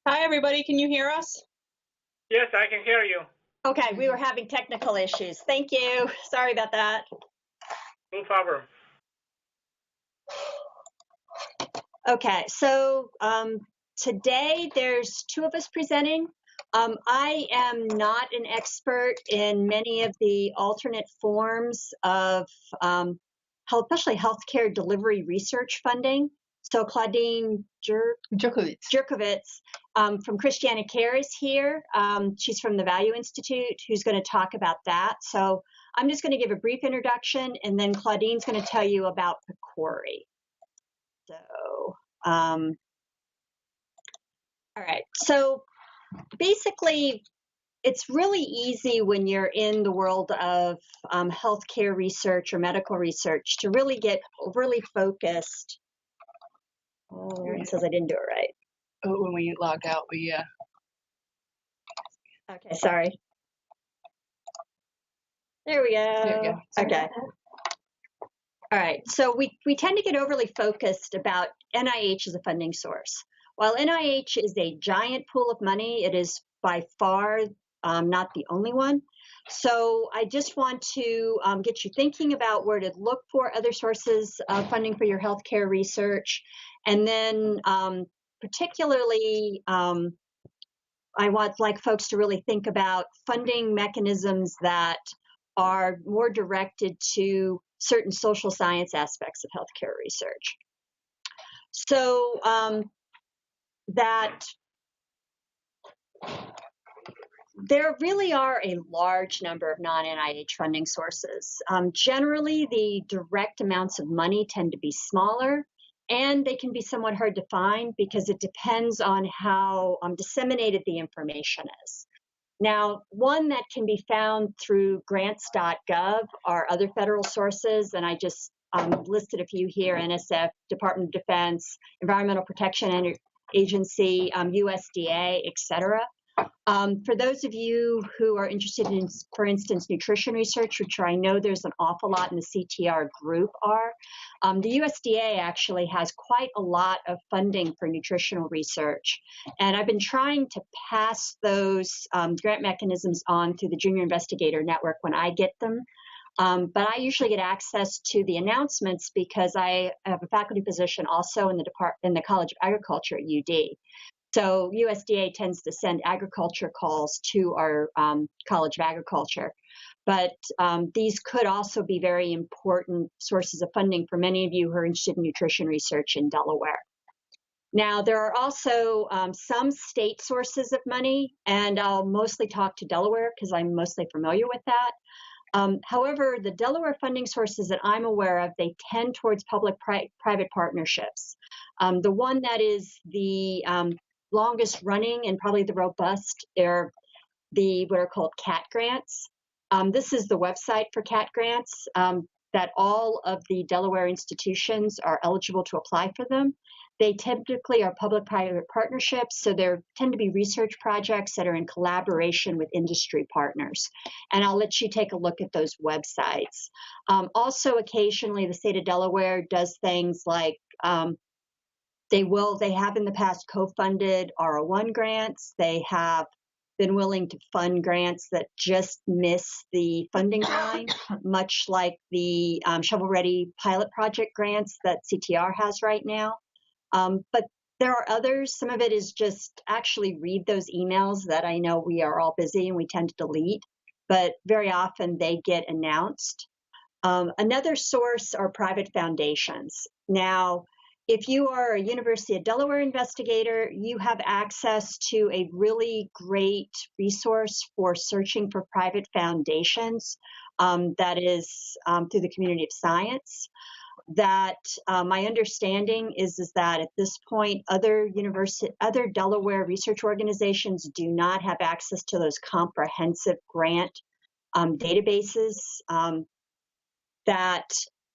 Hi, everybody. Can you hear us? Yes, I can hear you. Okay, we were having technical issues. Thank you. Sorry about that. No problem. Okay, so today there's two of us presenting. I am not an expert in many of the alternate forms of especially healthcare delivery research funding. So Claudine Jurkovitz from Christiana Care is here. She's from the Value Institute, who's going to talk about that. So I'm just going to give a brief introduction, and then Claudine's going to tell you about PCORI. So, all right. So basically, it's really easy when you're in the world of healthcare research or medical research to really get overly focused. Oh, it says I didn't do it right. Oh, when we log out, we Okay, sorry. There we go. There we go. Okay. All right. So we tend to get overly focused about NIH as a funding source. While NIH is a giant pool of money, it is by far not the only one. So I just want to get you thinking about where to look for other sources of funding for your healthcare research. And then particularly, I want like folks to really think about funding mechanisms that are more directed to certain social science aspects of healthcare research. So that there really are a large number of non-NIH funding sources. Generally, the direct amounts of money tend to be smaller, and they can be somewhat hard to find because it depends on how disseminated the information is. Now, one that can be found through grants.gov are other federal sources, and I just listed a few here: NSF, Department of Defense, Environmental Protection Agency, USDA, et cetera. For those of you who are interested in, for instance, nutrition research, which I know there's an awful lot in the CTR group are, the USDA actually has quite a lot of funding for nutritional research. And I've been trying to pass those grant mechanisms on through the Junior Investigator Network when I get them. But I usually get access to the announcements because I have a faculty position also in the College of Agriculture at UD. So USDA tends to send agriculture calls to our College of Agriculture. But these could also be very important sources of funding for many of you who are interested in nutrition research in Delaware. Now, there are also some state sources of money, and I'll mostly talk to Delaware because I'm mostly familiar with that. However, the Delaware funding sources that I'm aware of, they tend towards public-private partnerships. The one that is the longest running and probably the robust are what are called CAT grants. This is the website for CAT grants that all of the Delaware institutions are eligible to apply for them. They typically are public-private partnerships, so they tend to be research projects that are in collaboration with industry partners. And I'll let you take a look at those websites. Also, occasionally, the state of Delaware does things like they have in the past co-funded R01 grants. They have been willing to fund grants that just miss the funding line, much like the shovel-ready pilot project grants that CTR has right now. But there are others. Some of it is just actually read those emails that I know we are all busy and we tend to delete, but very often they get announced. Another source are private foundations. Now, if you are a University of Delaware investigator, you have access to a really great resource for searching for private foundations that is through the community of science. That my understanding is that at this point, other Delaware research organizations do not have access to those comprehensive grant databases.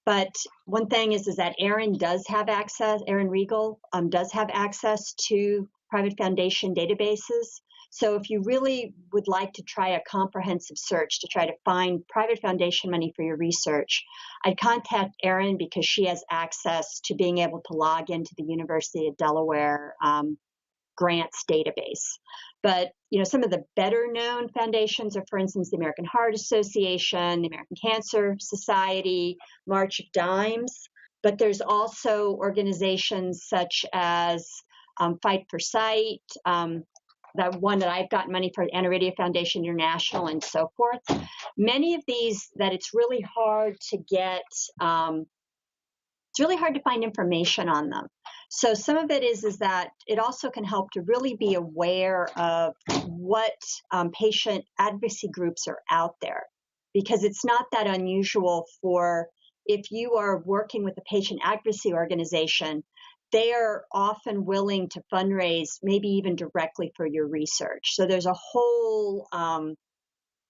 But one thing is that Aaron does have access. Aaron Regal does have access to private foundation databases. So if you really would like to try a comprehensive search to try to find private foundation money for your research, I'd contact Erin because she has access to being able to log into the University of Delaware grants database. But some of the better known foundations are, for instance, the American Heart Association, the American Cancer Society, March of Dimes. But there's also organizations such as Fight for Sight, the one that I've gotten money for, Aniridia Foundation International, and so forth. Many of these that it's really hard to get, it's really hard to find information on them. So some of it is that it also can help to really be aware of what patient advocacy groups are out there, because it's not that unusual for, if you are working with a patient advocacy organization, they are often willing to fundraise, maybe even directly for your research. So there's a whole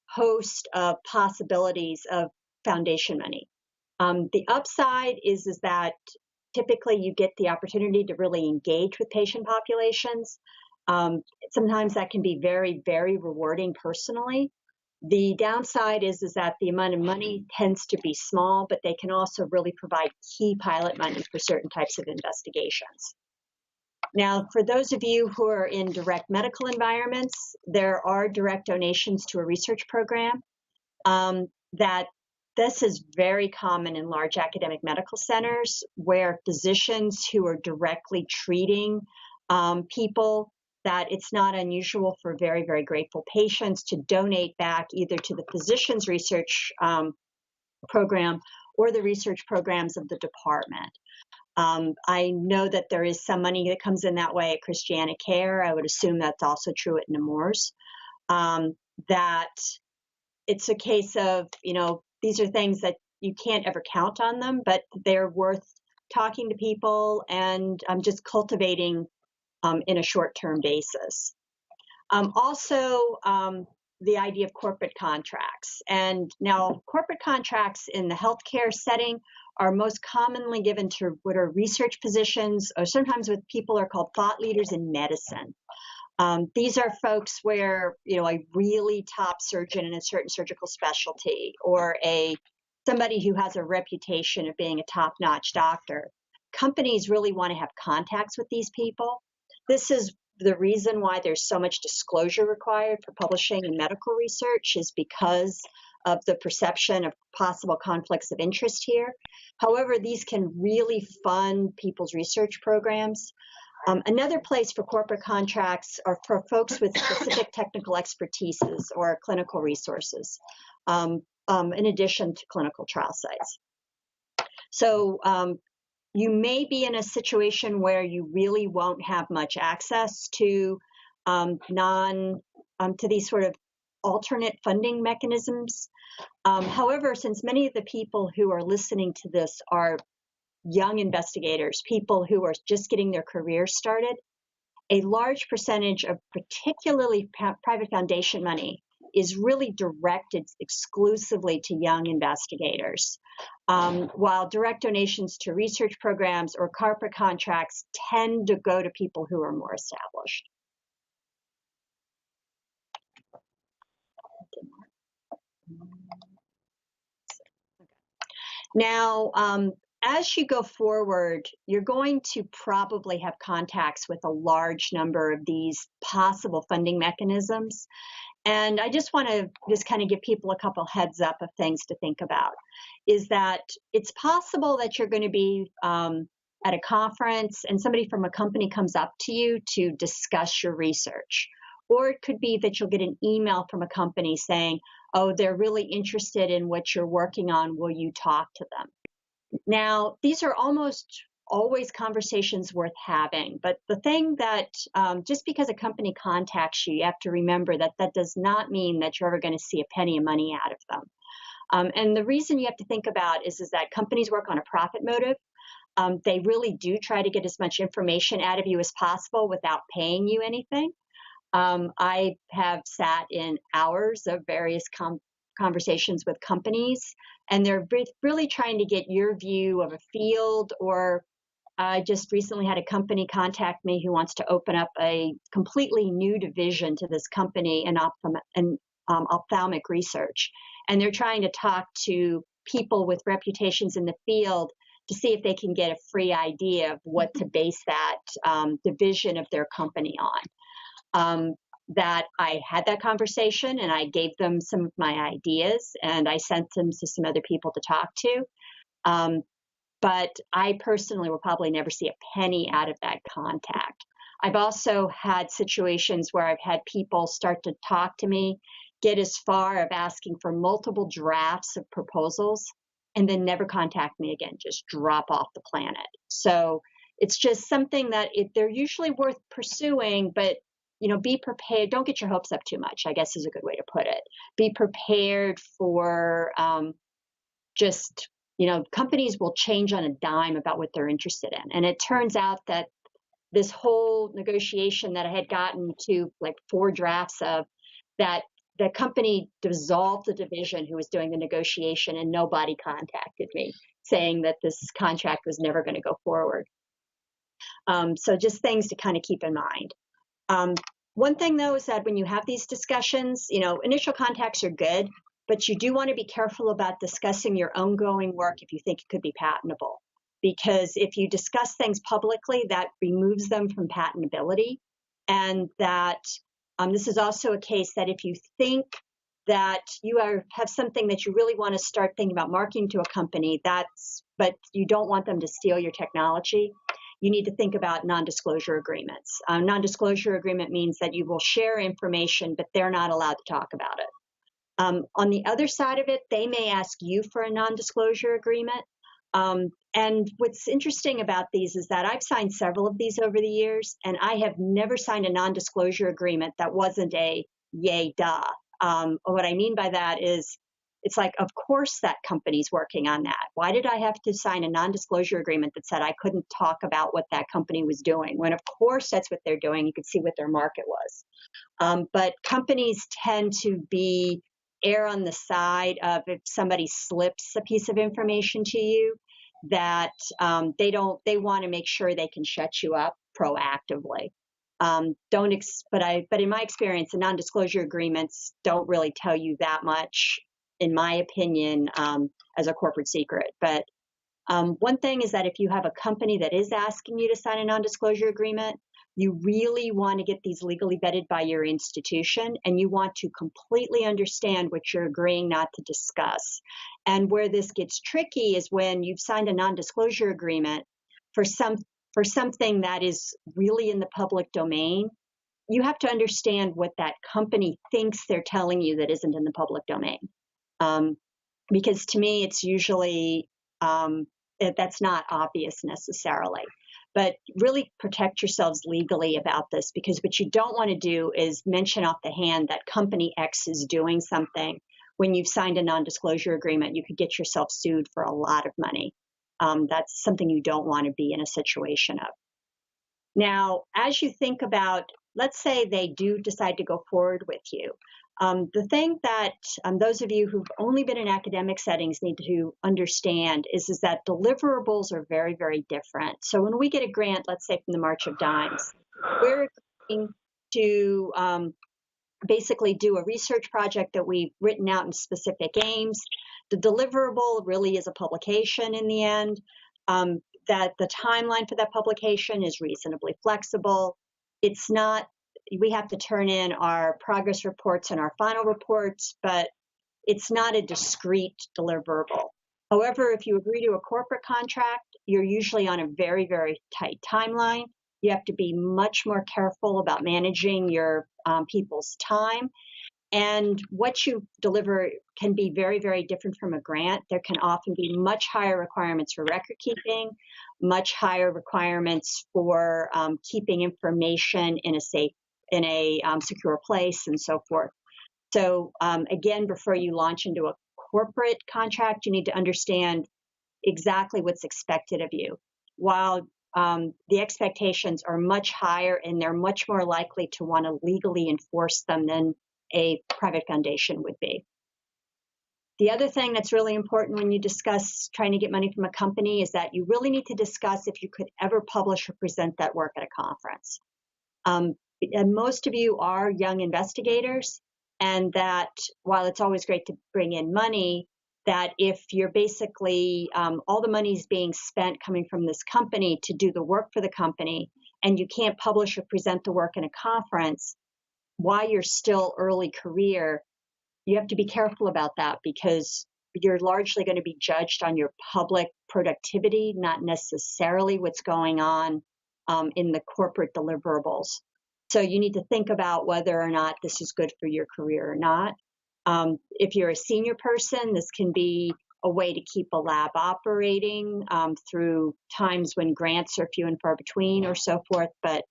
host of possibilities of foundation money. The upside is that typically you get the opportunity to really engage with patient populations. Sometimes that can be very, very rewarding personally. The downside is that the amount of money tends to be small, but they can also really provide key pilot money for certain types of investigations. Now, for those of you who are in direct medical environments, there are direct donations to a research program. That this is very common in large academic medical centers where physicians who are directly treating people, that it's not unusual for very, very grateful patients to donate back either to the physician's research program or the research programs of the department. I know that there is some money that comes in that way at Christiana Care. I would assume that's also true at Nemours. That it's a case of, these are things that you can't ever count on them, but they're worth talking to people and just cultivating in a short-term basis. Also, the idea of corporate contracts. And now corporate contracts in the healthcare setting are most commonly given to what are research positions, or sometimes what people are called thought leaders in medicine. These are folks where, a really top surgeon in a certain surgical specialty, or somebody who has a reputation of being a top-notch doctor. Companies really want to have contacts with these people. This is the reason why there's so much disclosure required for publishing in medical research, is because of the perception of possible conflicts of interest here. However, these can really fund people's research programs. Another place for corporate contracts are for folks with specific technical expertises or clinical resources, in addition to clinical trial sites. So you may be in a situation where you really won't have much access to to these sort of alternate funding mechanisms. However, since many of the people who are listening to this are young investigators, people who are just getting their careers started, a large percentage of particularly private foundation money is really directed exclusively to young investigators, while direct donations to research programs or corporate contracts tend to go to people who are more established. Now, as you go forward, you're going to probably have contacts with a large number of these possible funding mechanisms. And I just want to kind of give people a couple heads up of things to think about, is that it's possible that you're going to be at a conference and somebody from a company comes up to you to discuss your research. Or it could be that you'll get an email from a company saying, oh, they're really interested in what you're working on. Will you talk to them? Now, these are almost always conversations worth having. But the thing that just because a company contacts you, you have to remember that that does not mean that you're ever going to see a penny of money out of them. And the reason you have to think about is that companies work on a profit motive. They really do try to get as much information out of you as possible without paying you anything. I have sat in hours of various conversations with companies, and they're really trying to get your view of a field or I just recently had a company contact me who wants to open up a completely new division to this company in ophthalmic research. And they're trying to talk to people with reputations in the field to see if they can get a free idea of what to base that division of their company on. That I had that conversation and I gave them some of my ideas and I sent them to some other people to talk to. But I personally will probably never see a penny out of that contact. I've also had situations where I've had people start to talk to me, get as far as asking for multiple drafts of proposals, and then never contact me again, just drop off the planet. So it's just something that they're usually worth pursuing, but be prepared. Don't get your hopes up too much, I guess is a good way to put it. Be prepared for companies will change on a dime about what they're interested in. And it turns out that this whole negotiation that I had gotten to like 4 drafts of, that the company dissolved the division who was doing the negotiation and nobody contacted me saying that this contract was never going to go forward. So just things to kind of keep in mind. One thing though is that when you have these discussions, initial contacts are good, but you do want to be careful about discussing your ongoing work if you think it could be patentable. Because if you discuss things publicly, that removes them from patentability. And that this is also a case that if you think that you have something that you really want to start thinking about marketing to a company, but you don't want them to steal your technology, you need to think about non-disclosure agreements. Non-disclosure agreement means that you will share information, but they're not allowed to talk about it. On the other side of it, they may ask you for a non-disclosure agreement. And what's interesting about these is that I've signed several of these over the years, and I have never signed a non-disclosure agreement that wasn't a yay, duh. What I mean by that is, it's like, of course that company's working on that. Why did I have to sign a non-disclosure agreement that said I couldn't talk about what that company was doing? When of course that's what they're doing. You could see what their market was. But companies tend to err on the side of, if somebody slips a piece of information to you, that they want to make sure they can shut you up proactively. But in my experience, the non-disclosure agreements don't really tell you that much, in my opinion, as a corporate secret. But one thing is that if you have a company that is asking you to sign a non-disclosure agreement, you really want to get these legally vetted by your institution, and you want to completely understand what you're agreeing not to discuss. And where this gets tricky is when you've signed a non-disclosure agreement for something that is really in the public domain. You have to understand what that company thinks they're telling you that isn't in the public domain. Because to me, it's usually, that's not obvious necessarily. But really protect yourselves legally about this, because what you don't want to do is mention off the hand that company X is doing something when you've signed a non-disclosure agreement. You could get yourself sued for a lot of money. That's something you don't want to be in a situation of. Now, as you think about, let's say they do decide to go forward with you. The thing that those of you who've only been in academic settings need to understand is that deliverables are very, very different. So when we get a grant, let's say from the March of Dimes, we're going to basically do a research project that we've written out in specific aims. The deliverable really is a publication in the end. That the timeline for that publication is reasonably flexible. It's not, we have to turn in our progress reports and our final reports, but it's not a discrete deliverable. However, if you agree to a corporate contract, you're usually on a very, very tight timeline. You have to be much more careful about managing your people's time. And what you deliver can be very, very different from a grant. There can often be much higher requirements for record keeping, much higher requirements for keeping information in a secure place, and so forth. So again, before you launch into a corporate contract, you need to understand exactly what's expected of you. While the expectations are much higher and they're much more likely to want to legally enforce them than a private foundation would be. The other thing that's really important when you discuss trying to get money from a company is that you really need to discuss if you could ever publish or present that work at a conference. And most of you are young investigators, and that while it's always great to bring in money, that if you're basically all the money's being spent coming from this company to do the work for the company, and you can't publish or present the work in a conference while you're still early career, you have to be careful about that, because you're largely going to be judged on your public productivity, not necessarily what's going on in the corporate deliverables. So you need to think about whether or not this is good for your career or not. If you're a senior person, this can be a way to keep a lab operating through times when grants are few and far between or so forth, but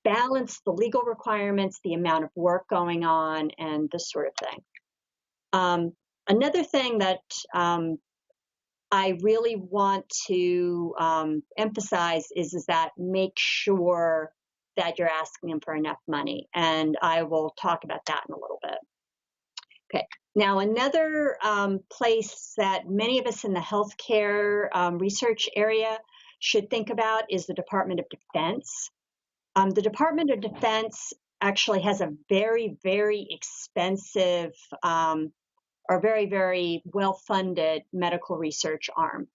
balance the legal requirements, the amount of work going on, and this sort of thing. Another thing that I really want to emphasize is that make sure that you're asking them for enough money, and I will talk about that in a little bit. Okay, now another place that many of us in the healthcare research area should think about is the Department of Defense. The Department of Defense actually has a very, very expensive or very, very well-funded medical research arm.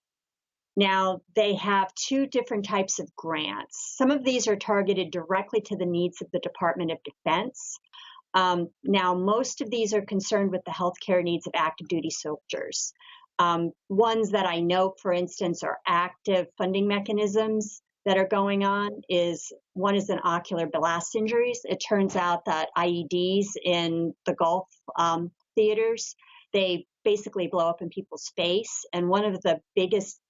Now, they have two different types of grants. Some of these are targeted directly to the needs of the Department of Defense. Now, most of these are concerned with the healthcare needs of active duty soldiers. Ones that I know, for instance, are active funding mechanisms that are going on one is in ocular blast injuries. It turns out that IEDs in the Gulf theaters, they basically blow up in people's face. And one of the biggest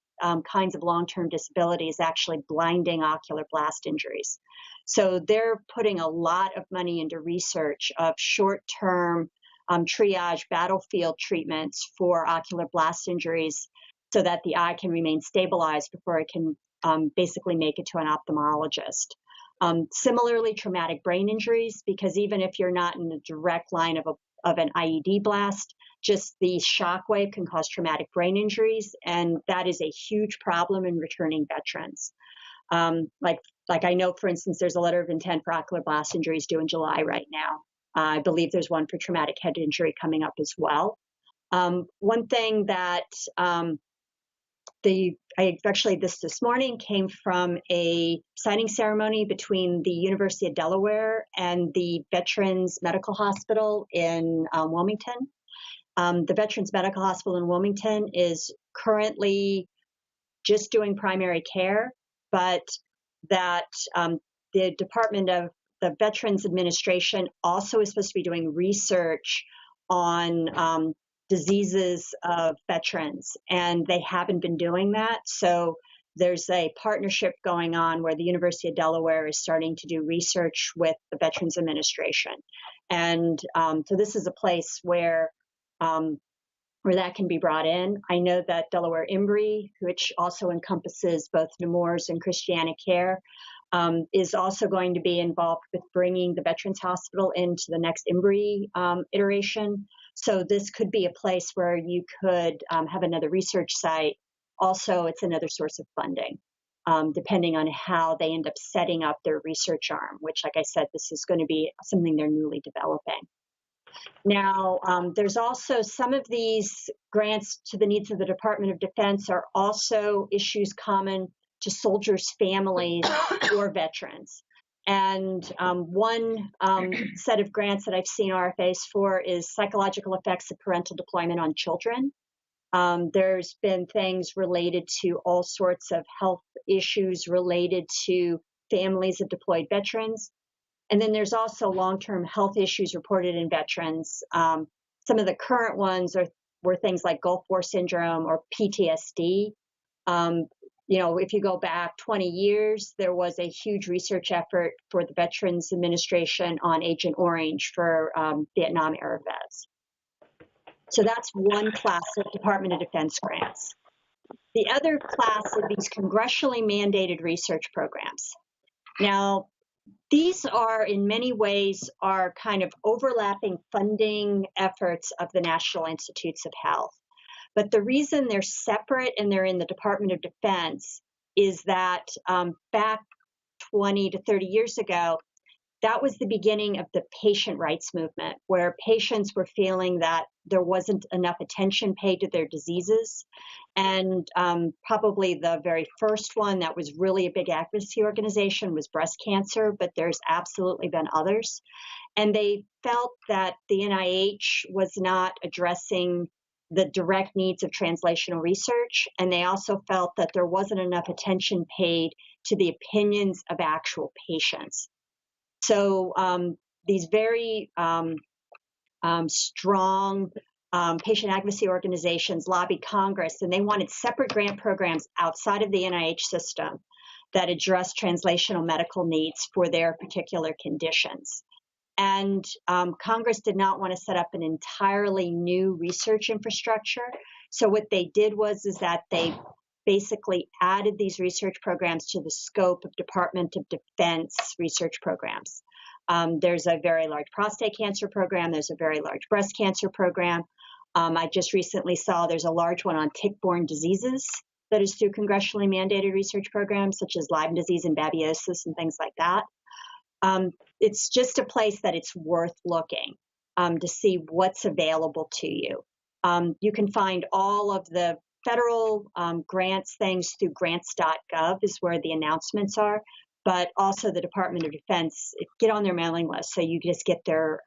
kinds of long-term disability is actually blinding ocular blast injuries. So they're putting a lot of money into research of short-term triage battlefield treatments for ocular blast injuries so that the eye can remain stabilized before it can basically make it to an ophthalmologist. Similarly, traumatic brain injuries, because even if you're not in the direct line of an IED blast, just the shock wave can cause traumatic brain injuries, and that is a huge problem in returning veterans. Like I know, for instance, there's a letter of intent for ocular blast injuries due in July right now. I believe there's one for traumatic head injury coming up as well. One thing that this morning came from a signing ceremony between the University of Delaware and the Veterans Medical Hospital in Wilmington. The Veterans Medical Hospital in Wilmington is currently just doing primary care, but that the Department of the Veterans Administration also is supposed to be doing research on diseases of veterans, and they haven't been doing that. So there's a partnership going on where the University of Delaware is starting to do research with the Veterans Administration. And so this is a place where that can be brought in. I know that Delaware Embry, which also encompasses both Nemours and Christiana Care, is also going to be involved with bringing the Veterans Hospital into the next Embry iteration. So this could be a place where you could have another research site. Also, it's another source of funding, depending on how they end up setting up their research arm, which, like I said, this is going to be something they're newly developing. Now, there's also some of these grants to the needs of the Department of Defense are also issues common to soldiers' families or veterans. And one set of grants that I've seen RFAs for is psychological effects of parental deployment on children. There's been things related to all sorts of health issues related to families of deployed veterans. And then there's also long-term health issues reported in veterans. Some of the current ones were things like Gulf War syndrome or PTSD. If you go back 20 years, there was a huge research effort for the Veterans Administration on Agent Orange for Vietnam era vets. So that's one class of Department of Defense grants. The other class are these congressionally mandated research programs. Now, These are, in many ways, are kind of overlapping funding efforts of the National Institutes of Health. But the reason they're separate and they're in the Department of Defense is that back 20 to 30 years ago, that was the beginning of the patient rights movement, where patients were feeling that there wasn't enough attention paid to their diseases. And probably the very first one that was really a big advocacy organization was breast cancer, but there's absolutely been others. And they felt that the NIH was not addressing the direct needs of translational research. And they also felt that there wasn't enough attention paid to the opinions of actual patients. So these very strong patient advocacy organizations lobbied Congress, and they wanted separate grant programs outside of the NIH system that addressed translational medical needs for their particular conditions. And Congress did not want to set up an entirely new research infrastructure. So what they did was that they basically added these research programs to the scope of Department of Defense research programs. There's a very large prostate cancer program. There's a very large breast cancer program. I just recently saw there's a large one on tick-borne diseases that is through congressionally mandated research programs, such as Lyme disease and babiosis and things like that. It's just a place that it's worth looking to see what's available to you. You can find all of the federal grants things through grants.gov is where the announcements are, but also the Department of Defense, get on their mailing list so you just get their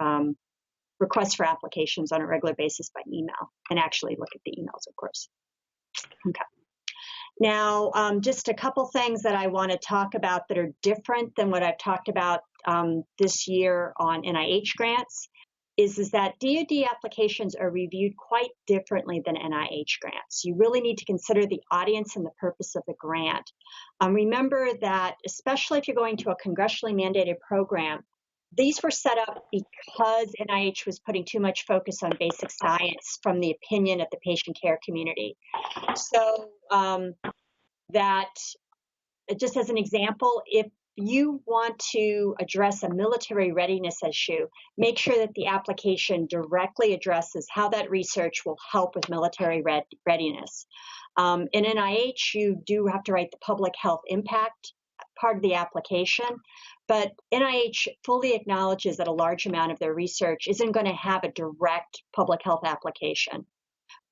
requests for applications on a regular basis by email, and actually look at the emails, of course. Okay. Now, just a couple things that I want to talk about that are different than what I've talked about this year on NIH grants is that DoD applications are reviewed quite differently than NIH grants. You really need to consider the audience and the purpose of the grant. Remember that, especially if you're going to a congressionally mandated program, these were set up because NIH was putting too much focus on basic science from the opinion of the patient care community. So that, just as an example, if you want to address a military readiness issue, make sure that the application directly addresses how that research will help with military readiness. In NIH, you do have to write the public health impact part of the application, but NIH fully acknowledges that a large amount of their research isn't going to have a direct public health application.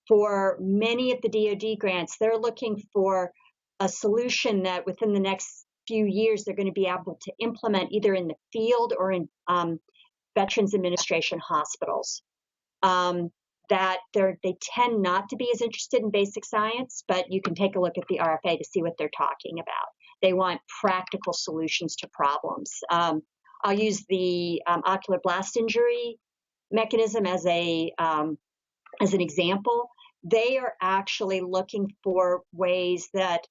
For many of the DoD grants, they're looking for a solution that within the next few years they're going to be able to implement either in the field or in Veterans Administration hospitals. That they tend not to be as interested in basic science, but you can take a look at the RFA to see what they're talking about. They want practical solutions to problems. I'll use the ocular blast injury mechanism as an example. They are actually looking for ways that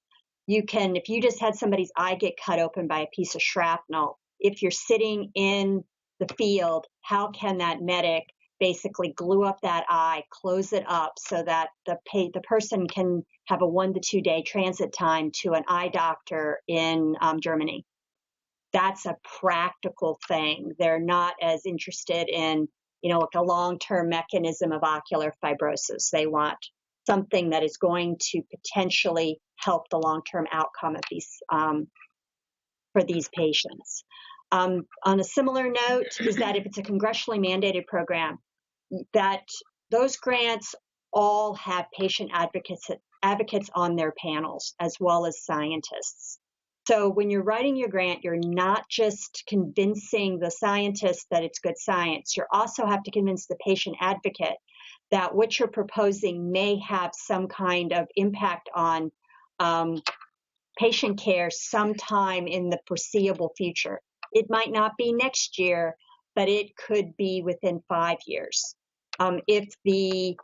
you can, if you just had somebody's eye get cut open by a piece of shrapnel, if you're sitting in the field, how can that medic basically glue up that eye, close it up so that the person can have a 1 to 2 day transit time to an eye doctor in Germany? That's a practical thing. They're not as interested in, like a long-term mechanism of ocular fibrosis. They want something that is going to potentially help the long-term outcome of these for these patients. On a similar note is that if it's a congressionally mandated program, that those grants all have patient advocates on their panels as well as scientists. So when you're writing your grant, you're not just convincing the scientist that it's good science. You also have to convince the patient advocate that what you're proposing may have some kind of impact on patient care sometime in the foreseeable future. It might not be next year, but it could be within 5 years. If the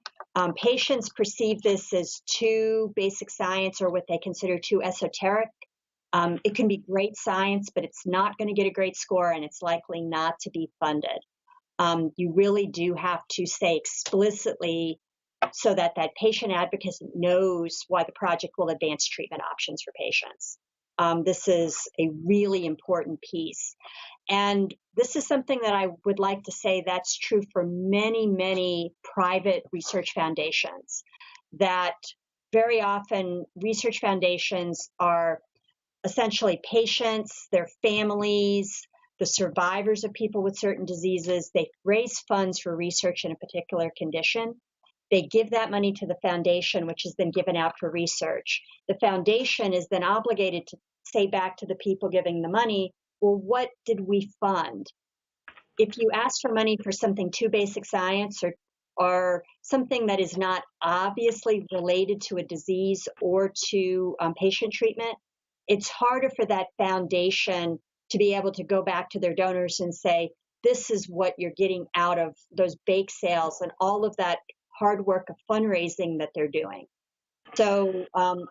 patients perceive this as too basic science or what they consider too esoteric, it can be great science, but it's not going to get a great score and it's likely not to be funded. You really do have to say explicitly so that that patient advocate knows why the project will advance treatment options for patients. This is a really important piece. And this is something that I would like to say that's true for many, many private research foundations, that very often research foundations are essentially patients, their families, the survivors of people with certain diseases. They raise funds for research in a particular condition. They give that money to the foundation, which is then given out for research. The foundation is then obligated to say back to the people giving the money, well, what did we fund? If you ask for money for something too basic science or something that is not obviously related to a disease or to patient treatment, it's harder for that foundation to be able to go back to their donors and say, this is what you're getting out of those bake sales and all of that hard work of fundraising that they're doing. So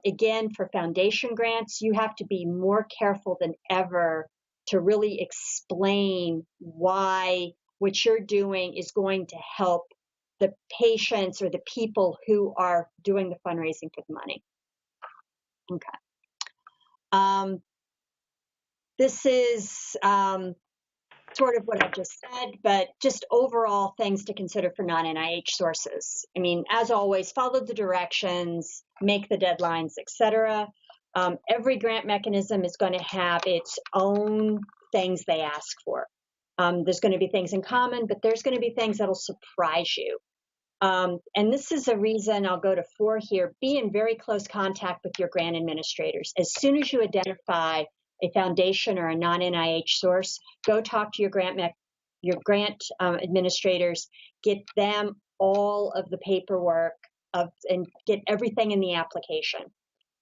again, for foundation grants, you have to be more careful than ever to really explain why what you're doing is going to help the patients or the people who are doing the fundraising for the money. Okay. This is sort of what I just said, but just overall things to consider for non-NIH sources. I mean, as always, follow the directions, make the deadlines, etc. Every grant mechanism is going to have its own things they ask for. There's going to be things in common, but there's going to be things that'll surprise you. And this is a reason I'll go to 4 here. Be in very close contact with your grant administrators. As soon as you identify a foundation or a non-NIH source, go talk to your grant administrators, get them all of the paperwork and get everything in the application.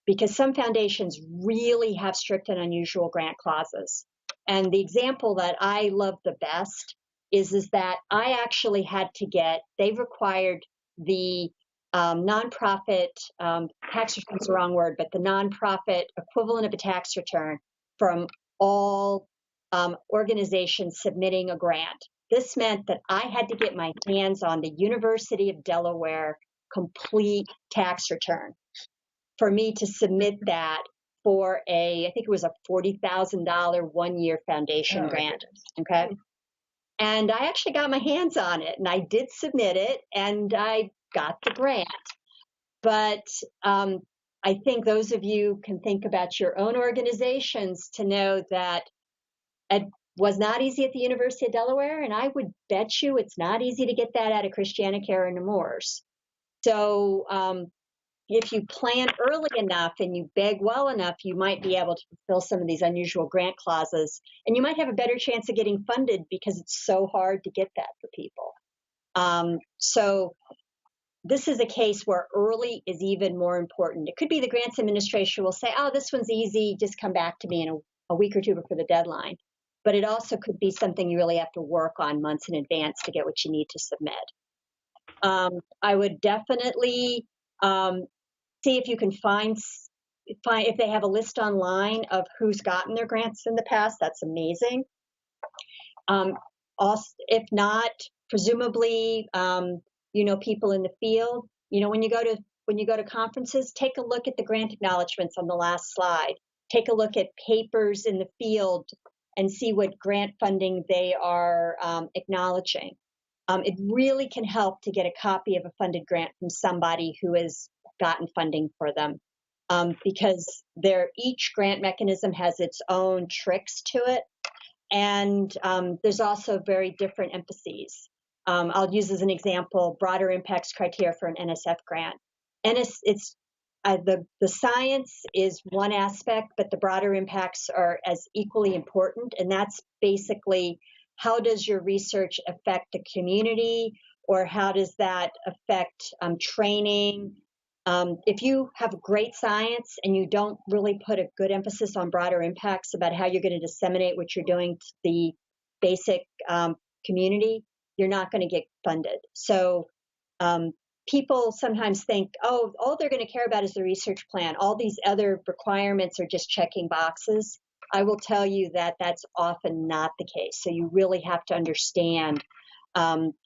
Because some foundations really have strict and unusual grant clauses. And the example that I love the best is that I actually had to get, they required the nonprofit, tax return is the wrong word, but the nonprofit equivalent of a tax return from all organizations submitting a grant. This meant that I had to get my hands on the University of Delaware complete tax return for me to submit that for I think it was a $40,000 one-year foundation grant. Okay. And I actually got my hands on it and I did submit it and I got the grant. But I think those of you can think about your own organizations to know that it was not easy at the University of Delaware, and I would bet you it's not easy to get that out of Christianacare or Nemours. So if you plan early enough and you beg well enough, you might be able to fulfill some of these unusual grant clauses, and you might have a better chance of getting funded because it's so hard to get that for people. So this is a case where early is even more important. It could be the grants administration will say, oh, this one's easy, just come back to me in a week or two before the deadline. But it also could be something you really have to work on months in advance to get what you need to submit. I would definitely see if you can find if they have a list online of who's gotten their grants in the past. That's amazing. Also, if not, presumably, people in the field. When you go to conferences, take a look at the grant acknowledgments on the last slide. Take a look at papers in the field and see what grant funding they are acknowledging. It really can help to get a copy of a funded grant from somebody who has gotten funding for them, because each grant mechanism has its own tricks to it, and there's also very different emphases. I'll use as an example broader impacts criteria for an NSF grant. And the science is one aspect, but the broader impacts are as equally important, and that's basically how does your research affect the community, or how does that affect training? If you have great science and you don't really put a good emphasis on broader impacts about how you're going to disseminate what you're doing to the basic community, you're not going to get funded. So people sometimes think, oh, all they're going to care about is the research plan. All these other requirements are just checking boxes. I will tell you that that's often not the case. So you really have to understand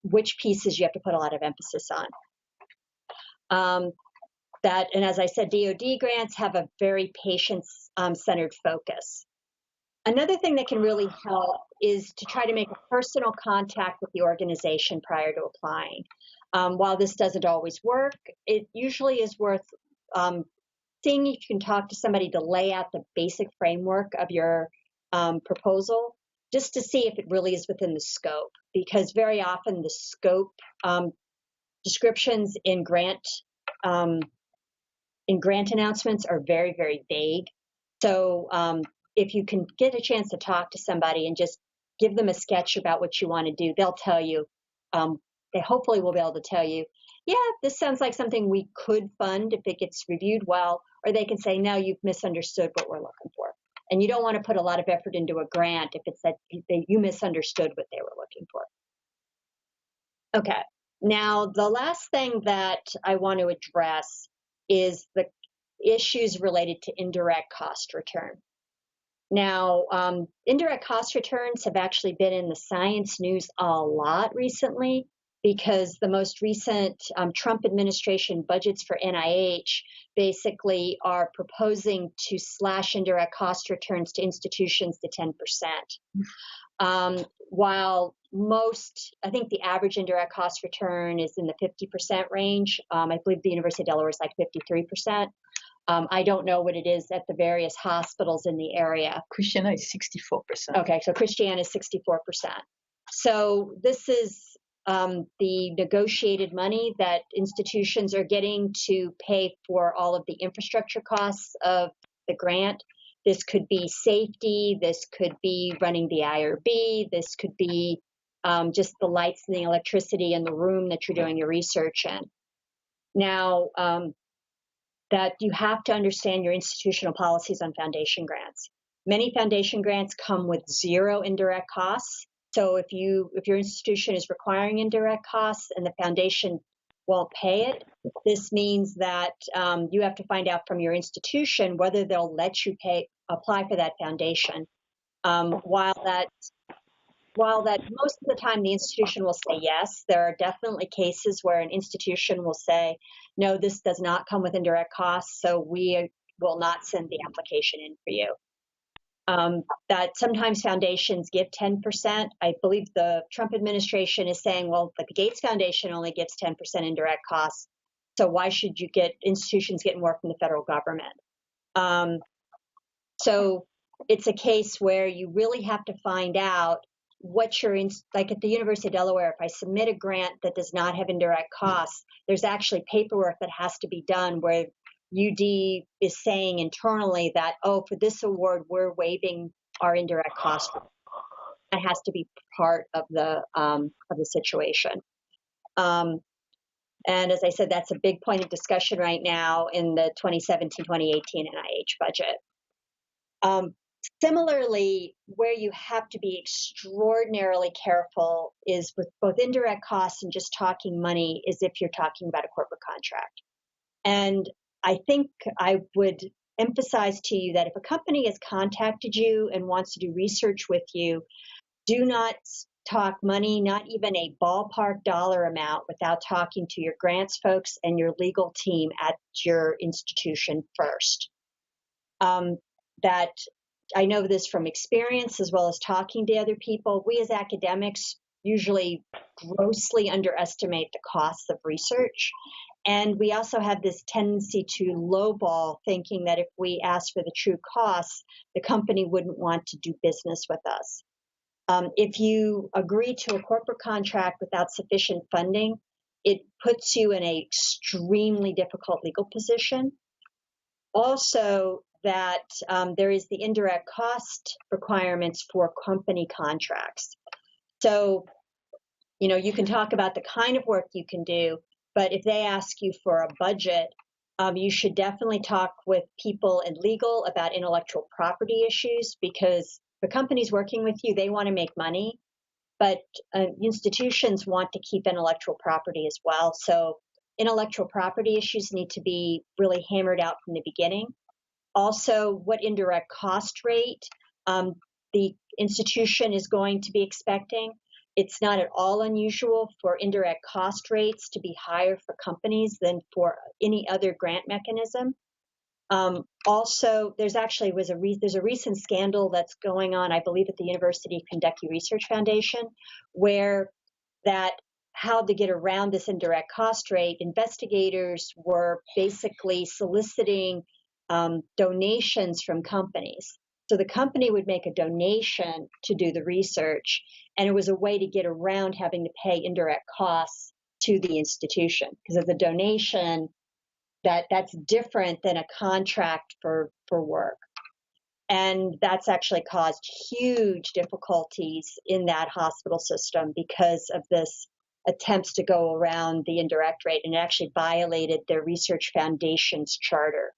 which pieces you have to put a lot of emphasis on. And as I said, DoD grants have a very patient-centered focus. Another thing that can really help is to try to make a personal contact with the organization prior to applying. While this doesn't always work, it usually is worth seeing if you can talk to somebody to lay out the basic framework of your proposal, just to see if it really is within the scope. Because very often the scope descriptions in grant announcements are very, very vague. So if you can get a chance to talk to somebody and just give them a sketch about what you want to do, they'll tell you, they hopefully will be able to tell you, yeah, this sounds like something we could fund if it gets reviewed well, or they can say, no, you've misunderstood what we're looking for. And you don't want to put a lot of effort into a grant if it's that you misunderstood what they were looking for. Okay, now the last thing that I want to address is the issues related to indirect cost return. Now, indirect cost returns have actually been in the science news a lot recently because the most recent Trump administration budgets for NIH basically are proposing to slash indirect cost returns to institutions to 10%. While I think the average indirect cost return is in the 50% range. I believe the University of Delaware is like 53%. I don't know what it is at the various hospitals in the area. Christiana is 64%. Okay, so Christiana is 64%. So this is the negotiated money that institutions are getting to pay for all of the infrastructure costs of the grant. This could be safety, this could be running the IRB, this could be just the lights and the electricity in the room that you're doing your research in. Now, that you have to understand your institutional policies on foundation grants. Many foundation grants come with zero indirect costs. So if your institution is requiring indirect costs and the foundation won't pay it, this means that you have to find out from your institution whether they'll let you apply for that foundation. While that most of the time the institution will say yes, there are definitely cases where an institution will say, no, this does not come with indirect costs, so we will not send the application in for you. That sometimes foundations give 10%. I believe the Trump administration is saying, well, the Gates Foundation only gives 10% indirect costs, so why should institutions get more from the federal government? So it's a case where you really have to find out what like at the University of Delaware, if I submit a grant that does not have indirect costs, there's actually paperwork that has to be done where UD is saying internally that, oh, for this award, we're waiving our indirect costs. That has to be part of the situation. And as I said, that's a big point of discussion right now in the 2017-2018 NIH budget. Similarly, where you have to be extraordinarily careful is with both indirect costs and just talking money is if you're talking about a corporate contract. And I think I would emphasize to you that if a company has contacted you and wants to do research with you, do not talk money, not even a ballpark dollar amount, without talking to your grants folks and your legal team at your institution first. That I know this from experience as well as talking to other people. We as academics usually grossly underestimate the costs of research. And we also have this tendency to lowball, thinking that if we ask for the true costs, the company wouldn't want to do business with us. If you agree to a corporate contract without sufficient funding, it puts you in an extremely difficult legal position. Also, that there is the indirect cost requirements for company contracts. So, you can talk about the kind of work you can do, but if they ask you for a budget, you should definitely talk with people in legal about intellectual property issues, because the companies working with you, they want to make money, but institutions want to keep intellectual property as well. So intellectual property issues need to be really hammered out from the beginning. Also, what indirect cost rate the institution is going to be expecting. It's not at all unusual for indirect cost rates to be higher for companies than for any other grant mechanism. Also, there's a recent scandal that's going on, I believe, at the University of Kentucky Research Foundation, where how to get around this indirect cost rate, investigators were basically soliciting donations from companies. So the company would make a donation to do the research, and it was a way to get around having to pay indirect costs to the institution, because of the donation, that's different than a contract for work. And that's actually caused huge difficulties in that hospital system because of this attempts to go around the indirect rate, and it actually violated their research foundation's charter.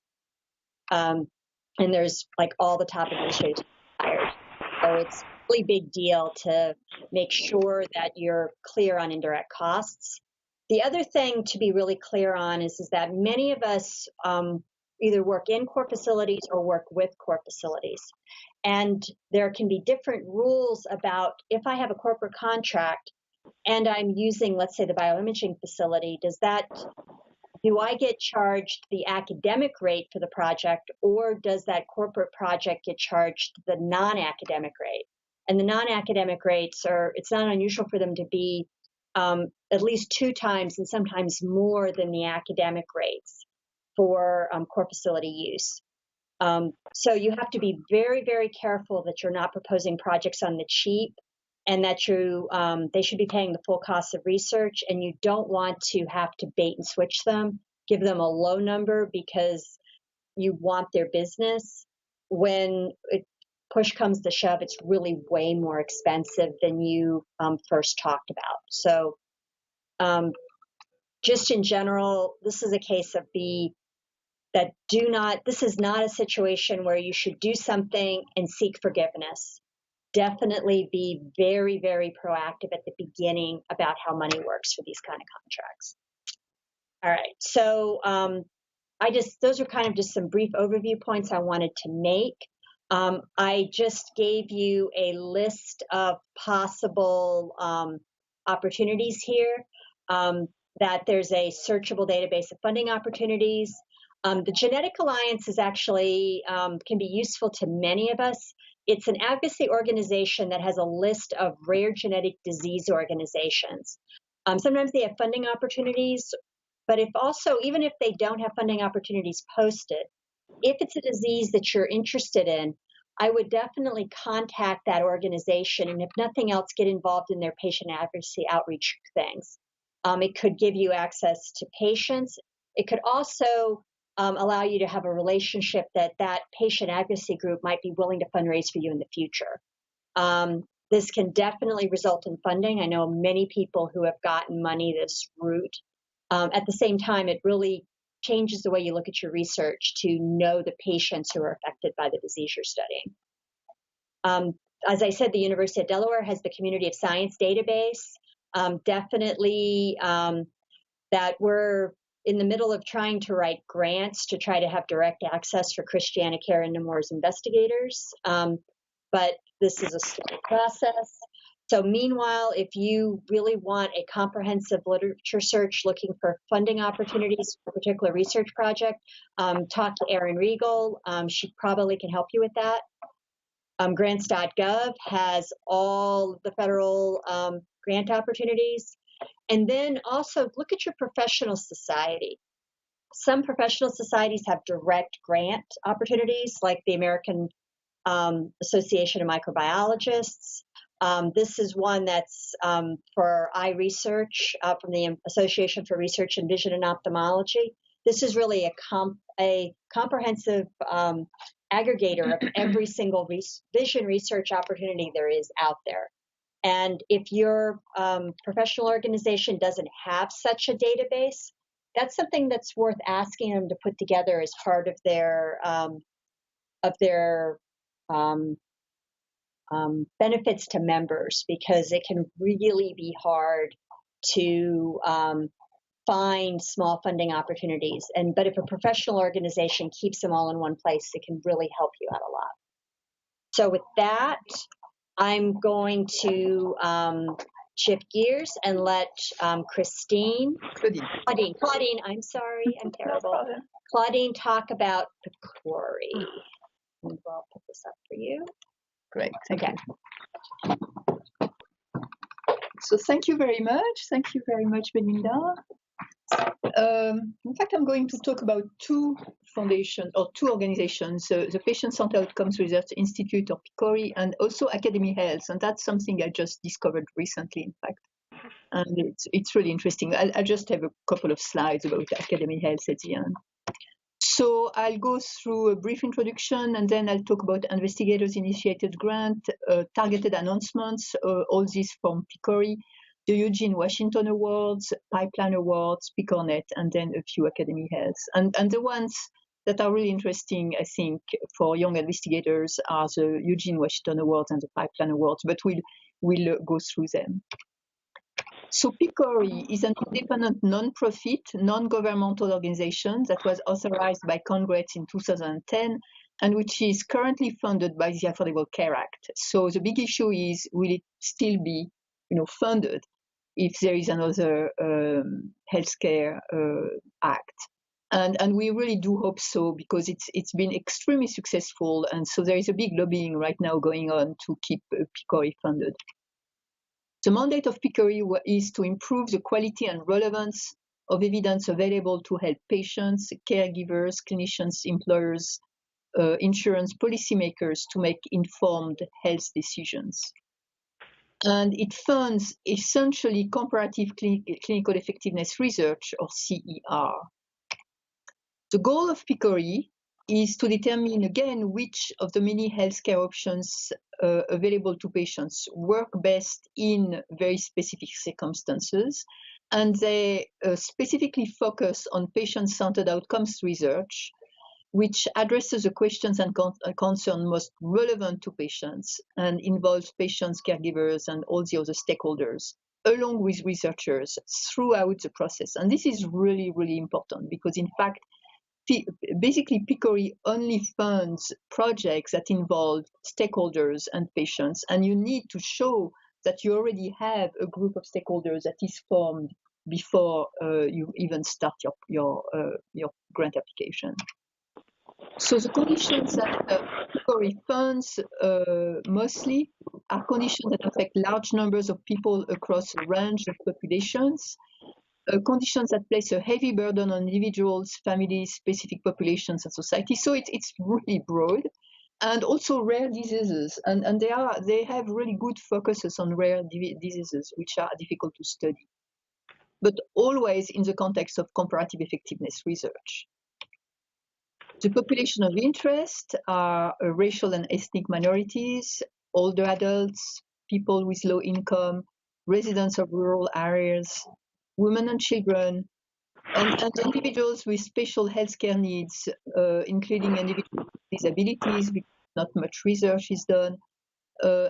And there's like all the top administrators hired. So it's a really big deal to make sure that you're clear on indirect costs. The other thing to be really clear on is that many of us either work in core facilities or work with core facilities. And there can be different rules about if I have a corporate contract and I'm using, let's say, the bioimaging facility, do I get charged the academic rate for the project, or does that corporate project get charged the non-academic rate? And the non-academic rates it's not unusual for them to be at least 2 times and sometimes more than the academic rates for core facility use. So you have to be very, very careful that you're not proposing projects on the cheap, and that they should be paying the full cost of research, and you don't want to have to bait and switch them, give them a low number because you want their business. When push comes to shove, it's really way more expensive than you first talked about. So just in general, this is a case of this is not a situation where you should do something and seek forgiveness. Definitely be very, very proactive at the beginning about how money works for these kind of contracts. All right, so those are kind of just some brief overview points I wanted to make. I just gave you a list of possible opportunities here, that there's a searchable database of funding opportunities. The Genetic Alliance is actually can be useful to many of us. It's an advocacy organization that has a list of rare genetic disease organizations. Sometimes they have funding opportunities, but even if they don't have funding opportunities posted, if it's a disease that you're interested in, I would definitely contact that organization, and if nothing else, get involved in their patient advocacy outreach things. It could give you access to patients. It could also allow you to have a relationship that patient advocacy group might be willing to fundraise for you in the future. This can definitely result in funding. I know many people who have gotten money this route. At the same time, it really changes the way you look at your research to know the patients who are affected by the disease you're studying. As I said, the University of Delaware has the Community of Science database. Definitely that we're in the middle of trying to write grants to try to have direct access for Christiana Care and Nemours investigators. But this is a slow process. So meanwhile, if you really want a comprehensive literature search looking for funding opportunities for a particular research project, talk to Erin Riegel. She probably can help you with that. Grants.gov has all the federal grant opportunities. And then also look at your professional society. Some professional societies have direct grant opportunities, like the American Association of Microbiologists. This is one that's for eye research from the Association for Research in Vision and Ophthalmology. This is really a comprehensive aggregator of every single vision research opportunity there is out there. And if your professional organization doesn't have such a database, that's something that's worth asking them to put together as part of their benefits to members, because it can really be hard to find small funding opportunities. But if a professional organization keeps them all in one place, it can really help you out a lot. So with that, I'm going to shift gears and let Claudine, I'm sorry, I'm terrible. No problem. Claudine talk about PCORI. And I'll put this up for you. Great. Thank Okay. you. So thank you very much. Thank you very much, Melinda. In fact, I'm going to talk about two foundations or two organizations, the Patient-Centered Outcomes Research Institute, or PCORI, and also Academy Health. And that's something I just discovered recently, in fact. And it's really interesting. I'll just have a couple of slides about Academy Health at the end. So I'll go through a brief introduction, and then I'll talk about investigators-initiated grant, targeted announcements, all this from PCORI, the Eugene Washington Awards, Pipeline Awards, PCORNet, and then a few Academy Health. And the ones that are really interesting, I think, for young investigators are the Eugene Washington Awards and the Pipeline Awards, but we'll go through them. So PCORI is an independent non-profit, non-governmental organization that was authorized by Congress in 2010 and which is currently funded by the Affordable Care Act. So the big issue is, will it still be funded if there is another healthcare act? And we really do hope so, because it's been extremely successful. And so there is a big lobbying right now going on to keep PCORI funded. The mandate of PCORI is to improve the quality and relevance of evidence available to help patients, caregivers, clinicians, employers, insurance policymakers to make informed health decisions. And it funds essentially comparative clinical effectiveness research, or CER. The goal of PCORI is to determine again which of the many healthcare options available to patients work best in very specific circumstances, and they specifically focus on patient-centered outcomes research, which addresses the questions and concerns most relevant to patients and involves patients, caregivers, and all the other stakeholders, along with researchers throughout the process. And this is really, really important, because in fact, basically, PCORI only funds projects that involve stakeholders and patients, and you need to show that you already have a group of stakeholders that is formed before you even start your grant application. So the conditions that PCORI funds mostly are conditions that affect large numbers of people across a range of populations. Conditions that place a heavy burden on individuals, families, specific populations, and society. So it's really broad, and also rare diseases, and they have really good focuses on rare diseases, which are difficult to study, but always in the context of comparative effectiveness research. The population of interest are racial and ethnic minorities, older adults, people with low income, residents of rural areas, women and children, and individuals with special healthcare needs, including individuals with disabilities, because not much research is done,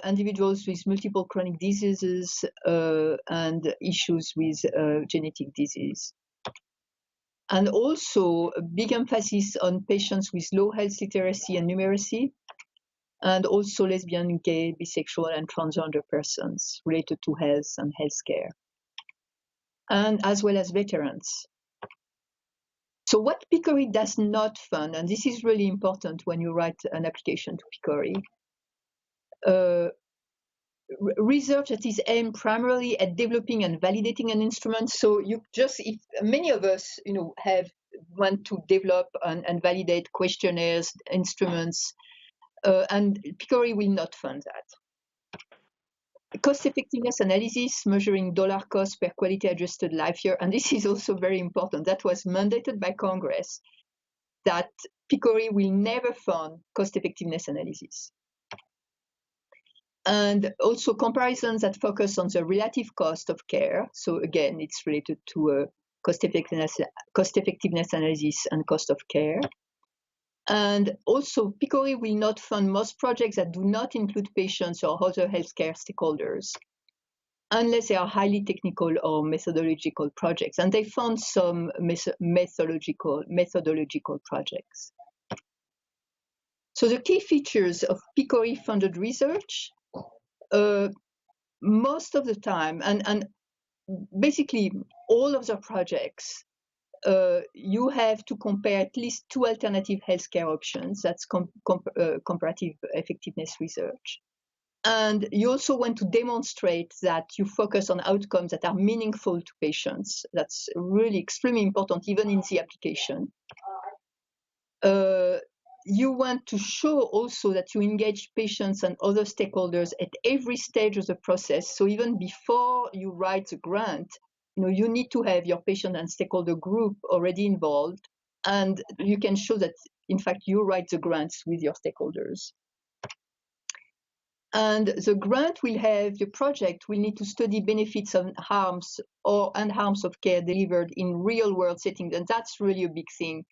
individuals with multiple chronic diseases, and issues with genetic disease. And also a big emphasis on patients with low health literacy and numeracy, and also lesbian, gay, bisexual, and transgender persons related to health and healthcare, and as well as veterans. So what PCORI does not fund, and this is really important when you write an application to PCORI, research that is aimed primarily at developing and validating an instrument. So if many of us, want to develop and validate questionnaires, instruments, and PCORI will not fund that. Cost effectiveness analysis, measuring dollar cost per quality adjusted life year, and this is also very important. That was mandated by Congress, that PCORI will never fund cost effectiveness analysis. And also comparisons that focus on the relative cost of care. So again, it's related to cost effectiveness analysis and cost of care. And also, PCORI will not fund most projects that do not include patients or other healthcare stakeholders, unless they are highly technical or methodological projects. And they fund some methodological projects. So the key features of PCORI funded research, most of the time, and basically all of the projects, you have to compare at least 2 alternative healthcare options. That's comparative effectiveness research. And you also want to demonstrate that you focus on outcomes that are meaningful to patients. That's really extremely important, even in the application. You want to show also that you engage patients and other stakeholders at every stage of the process. So even before you write the grant, you need to have your patient and stakeholder group already involved, and you can show that, in fact, you write the grants with your stakeholders. And the project will need to study benefits and harms of care delivered in real-world settings, and that's really a big thing.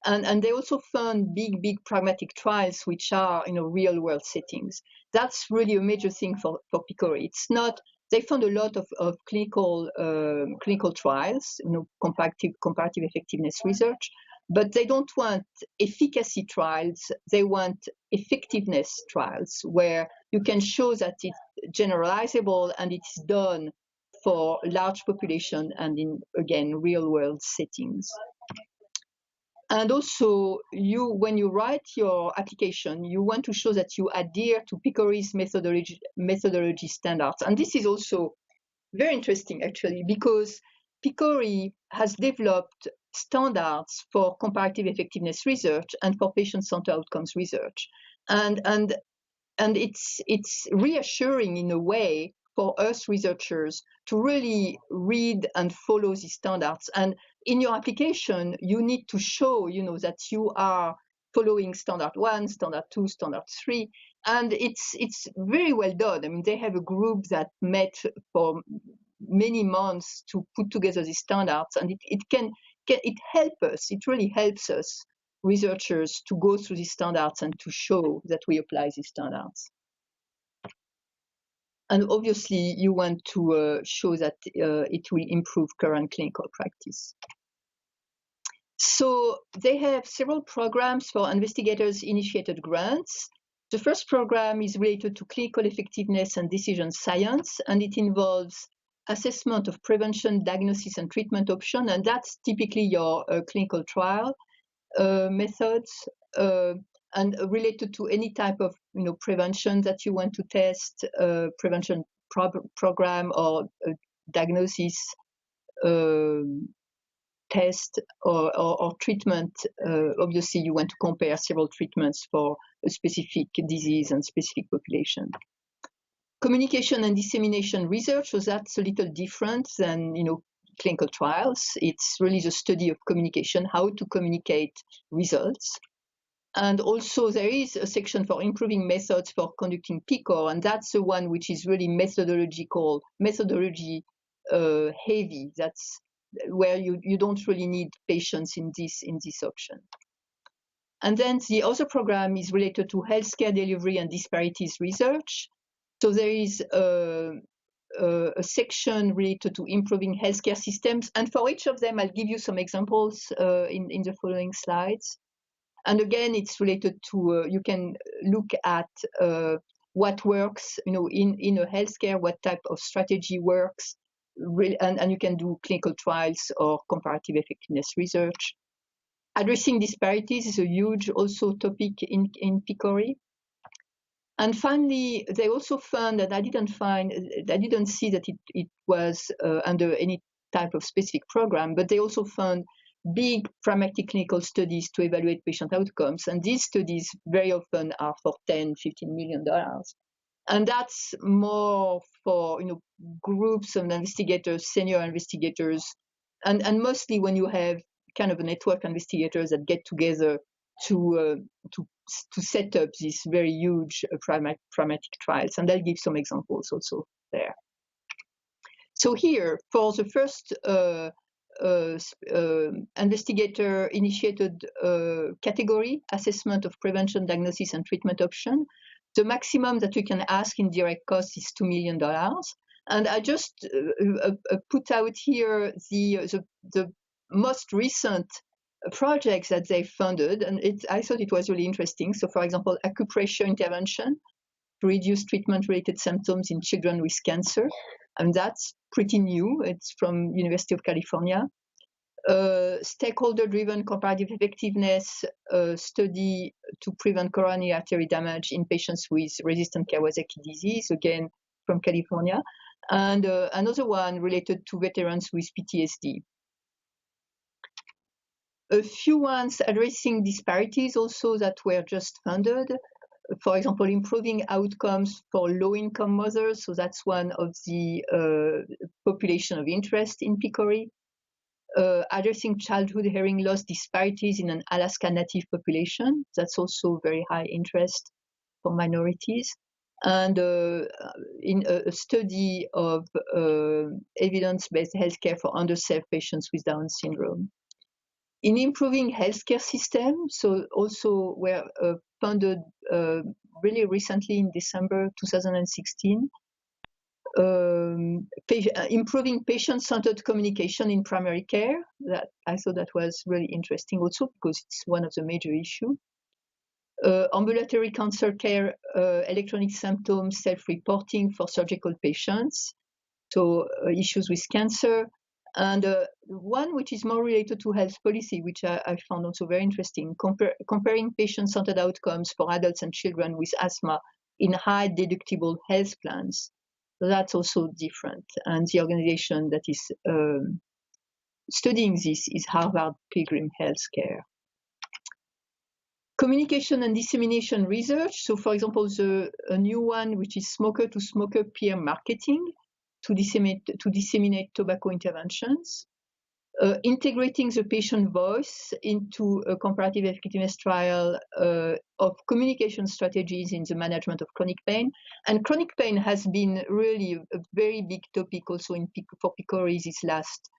And they also fund big pragmatic trials, which are real-world settings. That's really a major thing for PCORI. It's not. They fund a lot of clinical trials, comparative effectiveness research, but they don't want efficacy trials. They want effectiveness trials where you can show that it's generalizable and it's done for large population and in, again, real-world settings. And also, when you write your application, you want to show that you adhere to PCORI's methodology standards. And this is also very interesting, actually, because PCORI has developed standards for comparative effectiveness research and for patient-centered outcomes research. And it's reassuring in a way for us researchers to really read and follow these standards. And in your application, you need to show, that you are following standard 1, standard 2, standard 3, and it's very well done. I mean, they have a group that met for many months to put together these standards, and it helps us. It really helps us researchers to go through these standards and to show that we apply these standards. And obviously, you want to show that it will improve current clinical practice. So they have several programs for investigators-initiated grants. The first program is related to clinical effectiveness and decision science, and it involves assessment of prevention, diagnosis, and treatment option, and that's typically your clinical trial methods, and related to any type of prevention that you want to test, prevention program or diagnosis test or treatment. Obviously, you want to compare several treatments for a specific disease and specific population. Communication and dissemination research, so that's a little different than clinical trials. It's really the study of communication, how to communicate results. And also there is a section for improving methods for conducting PCOR, and that's the one which is really methodology heavy. That's where you don't really need patients in this option. And then the other program is related to healthcare delivery and disparities research. So there is a section related to improving healthcare systems, and for each of them, I'll give you some examples in the following slides. And again, it's related to you can look at what works, in a healthcare, what type of strategy works, and you can do clinical trials or comparative effectiveness research. Addressing disparities is a huge also topic in PCORI. And finally, they also found that I didn't see that it was under any type of specific program, but they also found big pragmatic clinical studies to evaluate patient outcomes. And these studies very often are for $10, $15 million. And that's more for groups of investigators, senior investigators, and mostly when you have kind of a network investigators that get together to set up these very huge pragmatic trials. And I'll give some examples also there. So here, for the first investigator-initiated category, assessment of prevention, diagnosis, and treatment option, the maximum that you can ask in direct cost is $2 million. And I just put out here the most recent projects that they funded, and I thought it was really interesting. So, for example, acupressure intervention. to reduce treatment-related symptoms in children with cancer. And that's pretty new. It's from University of California. Stakeholder-driven comparative effectiveness study to prevent coronary artery damage in patients with resistant Kawasaki disease, again from California. And another one related to veterans with PTSD. A few ones addressing disparities also that were just funded. For example, improving outcomes for low-income mothers. So that's one of the population of interest in PCORI. Addressing childhood hearing loss disparities in an Alaska Native population. That's also very high interest for minorities. And in a study of evidence-based healthcare for underserved patients with Down syndrome. In improving healthcare system, so also were funded really recently in December 2016, improving patient-centered communication in primary care. That I thought that was really interesting also because it's one of the major issues. Ambulatory cancer care, electronic symptoms, self-reporting for surgical patients, so issues with cancer. And one which is more related to health policy, which I found also very interesting, comparing patient-centered outcomes for adults and children with asthma in high deductible health plans. So that's also different. And the organization that is studying this is Harvard Pilgrim Healthcare. Communication and dissemination research. So for example, a new one, which is smoker-to-smoker peer marketing to disseminate tobacco interventions. Integrating the patient voice into a comparative effectiveness trial of communication strategies in the management of chronic pain. And chronic pain has been really a very big topic also for PCORI this last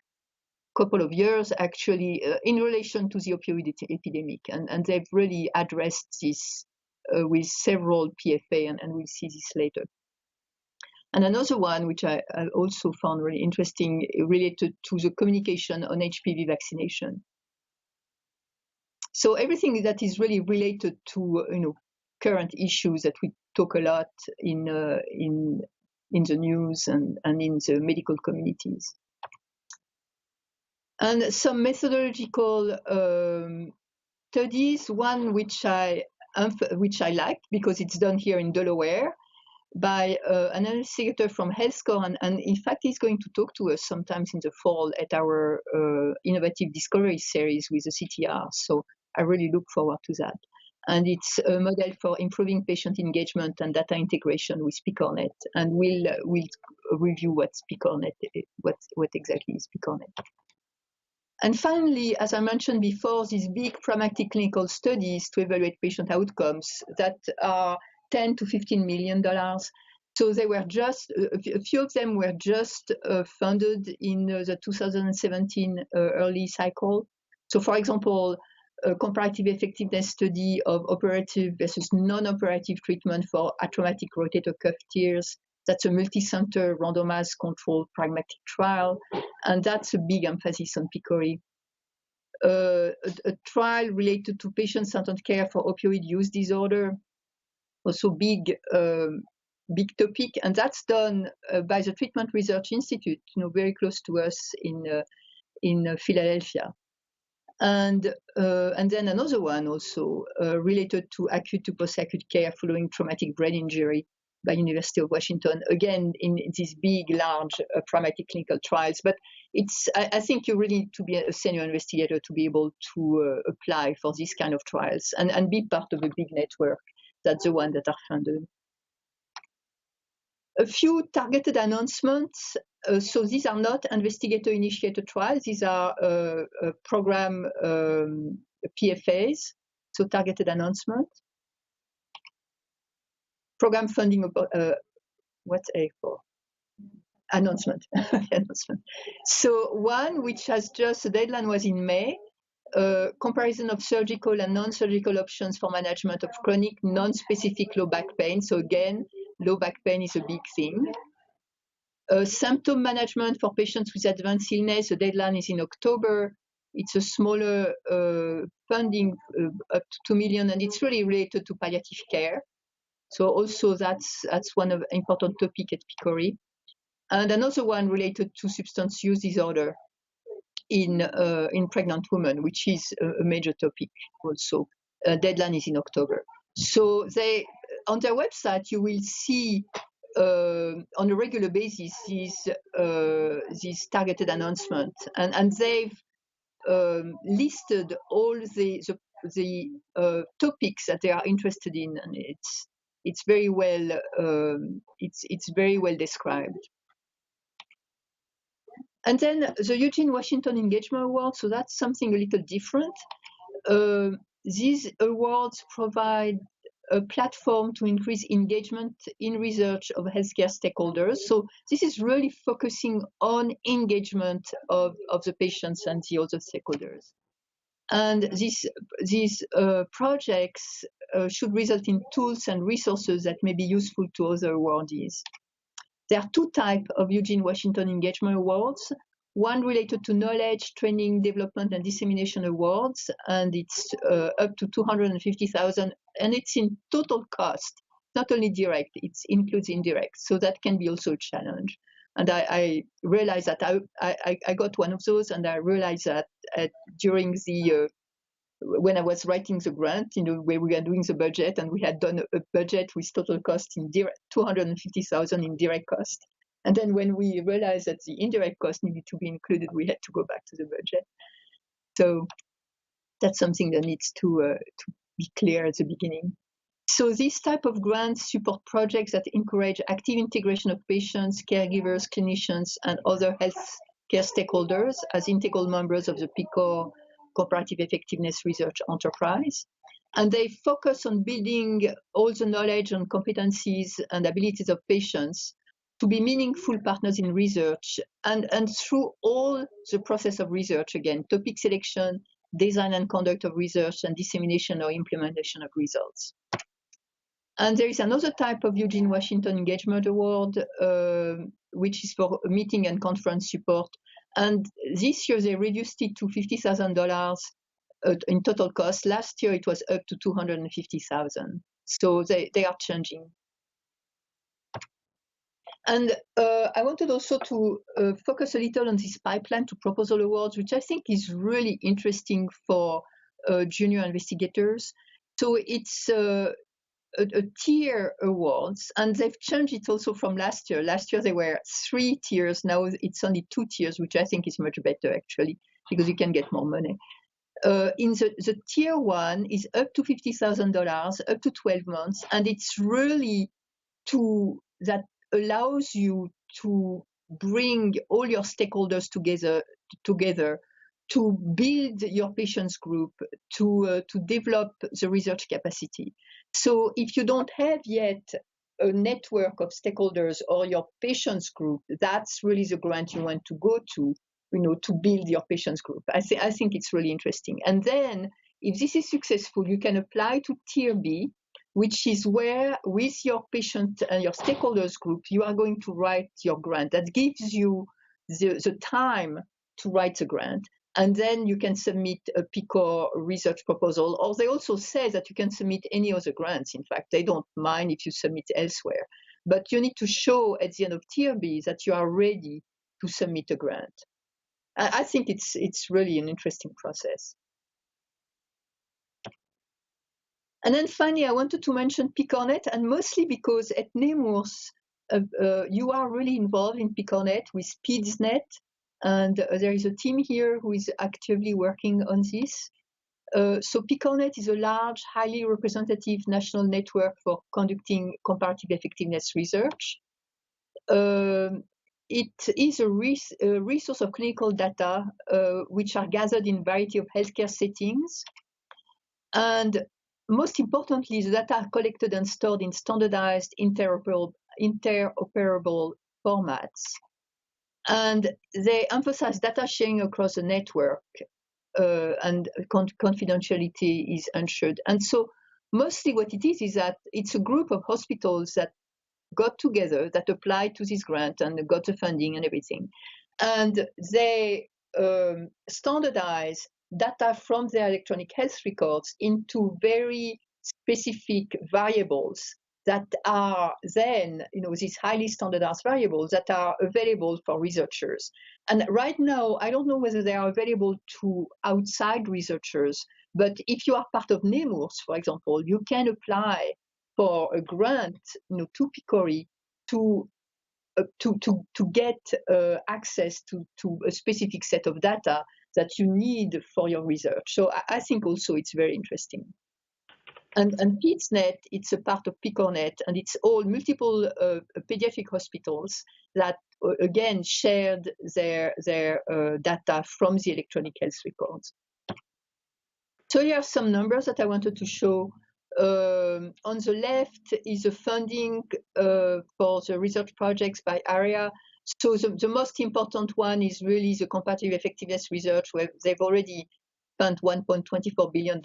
couple of years, actually, in relation to the opioid epidemic. And they've really addressed this with several PFA, and we'll see this later. And another one, which I also found really interesting, related to the communication on HPV vaccination. So everything that is really related to current issues that we talk a lot in the news and in the medical communities. And some methodological studies. One which I liked because it's done here in Delaware, by an investigator from HealthScore, and in fact he's going to talk to us sometimes in the fall at our Innovative Discovery series with the CTR. So I really look forward to that. And it's a model for improving patient engagement and data integration with PCORNet. And we'll review what's PCORNet, what exactly is PCORNet. And finally, as I mentioned before, these big pragmatic clinical studies to evaluate patient outcomes that are $10 to $15 million. So they were just, a few of them were just funded in the 2017 early cycle. So for example, a comparative effectiveness study of operative versus non-operative treatment for atraumatic rotator cuff tears. That's a multi-center randomized controlled pragmatic trial. And that's a big emphasis on PCORI. A trial related to patient-centered care for opioid use disorder. Also big topic, and that's done by the Treatment Research Institute, very close to us in Philadelphia. And then another one also related to acute to post-acute care following traumatic brain injury by University of Washington. Again, in these big, large pragmatic clinical trials. But I think you really need to be a senior investigator to be able to apply for these kind of trials and be part of a big network. That's the one that are funded. A few targeted announcements. So these are not investigator-initiated trials. These are program PFAs, so targeted announcement. Program funding, what's A for? Announcement. Announcement. So one which has just, the deadline was in May, comparison of surgical and non-surgical options for management of chronic non-specific low back pain. So again, low back pain is a big thing. Symptom management for patients with advanced illness. The deadline is in October. It's a smaller funding, up to $2 million, and it's really related to palliative care. So also that's one of important topic at PCORI. And another one related to substance use disorder in pregnant women, which is a major topic also. Deadline is in October. So they, on their website, you will see on a regular basis these targeted announcements, and they've listed all the topics that they are interested in, and it's very well it's very well described. And then the Eugene Washington Engagement Award, so that's something a little different. These awards provide a platform to increase engagement in research of healthcare stakeholders. So this is really focusing on engagement of the patients and the other stakeholders. And these projects should result in tools and resources that may be useful to other awardees. There are two types of Eugene Washington Engagement Awards. One related to knowledge, training, development, and dissemination awards, and it's up to $250,000, and it's in total cost, not only direct, it includes indirect, so that can be also a challenge. And I realized that I got one of those, and I realized that during the when I was writing the grant, where we were doing the budget, and we had done a budget with total cost in $250,000 in direct cost. And then when we realized that the indirect cost needed to be included, we had to go back to the budget. So that's something that needs to be clear at the beginning. So these type of grants support projects that encourage active integration of patients, caregivers, clinicians, and other healthcare stakeholders as integral members of the PCOR Comparative Effectiveness Research Enterprise. And they focus on building all the knowledge and competencies and abilities of patients to be meaningful partners in research and through all the process of research, again, topic selection, design and conduct of research, and dissemination or implementation of results. And there is another type of Eugene Washington Engagement Award, which is for meeting and conference support. And this year they reduced it to $50,000 in total cost. Last year it was up to $250,000. So they are changing. And I wanted also to focus a little on this pipeline to proposal awards, which I think is really interesting for junior investigators. So it's a tier awards, and they've changed it also from last year. Last year there were 3 tiers, now it's only 2 tiers, which I think is much better actually, because you can get more money. In the tier 1 is up to $50,000, up to 12 months, and it's really that allows you to bring all your stakeholders together to build your patients group, to develop the research capacity. So if you don't have yet a network of stakeholders or your patients group, that's really the grant you want to go to, to build your patients group. I think it's really interesting. And then if this is successful, you can apply to tier B, which is where with your patient and your stakeholders group, you are going to write your grant. That gives you the time to write the grant. And then you can submit a PCOR research proposal, or they also say that you can submit any other grants. In fact, they don't mind if you submit elsewhere. But you need to show at the end of tier B that you are ready to submit a grant. I think it's really an interesting process. And then finally, I wanted to mention PCORnet, and mostly because at Nemours, you are really involved in PCORnet with PedsNet, and there is a team here who is actively working on this. So PCORnet is a large, highly representative national network for conducting comparative effectiveness research. It is a resource of clinical data which are gathered in a variety of healthcare settings. And most importantly, the data are collected and stored in standardized interoperable formats. And they emphasize data sharing across the network, and confidentiality is ensured. And so mostly what it is that it's a group of hospitals that got together, that applied to this grant and got the funding and everything. And they standardize data from their electronic health records into very specific variables that are then, these highly standardized variables that are available for researchers. And right now, I don't know whether they are available to outside researchers, but if you are part of NEMURS, for example, you can apply for a grant, to PCORI to get access to a specific set of data that you need for your research. So I think also it's very interesting. And PedsNet, it's a part of PCORNet, and it's all multiple pediatric hospitals that, again, shared their data from the electronic health records. So here are some numbers that I wanted to show. On the left is the funding for the research projects by area. So the most important one is really the comparative effectiveness research, where they've already spent $1.24 billion.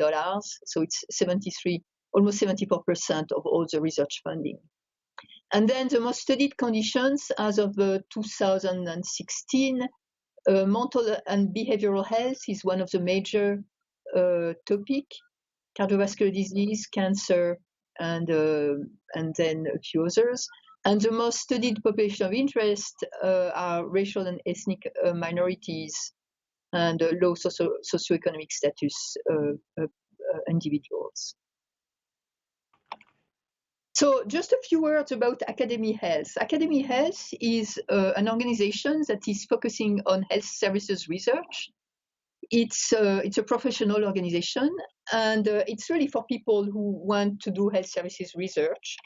So it's almost 74% of all the research funding. And then the most studied conditions as of 2016, mental and behavioral health is one of the major topic, cardiovascular disease, cancer, and then a few others. And the most studied population of interest are racial and ethnic minorities and low socioeconomic status individuals. So just a few words about Academy Health. Academy Health is an organization that is focusing on health services research. It's a professional organization, and it's really for people who want to do health services research.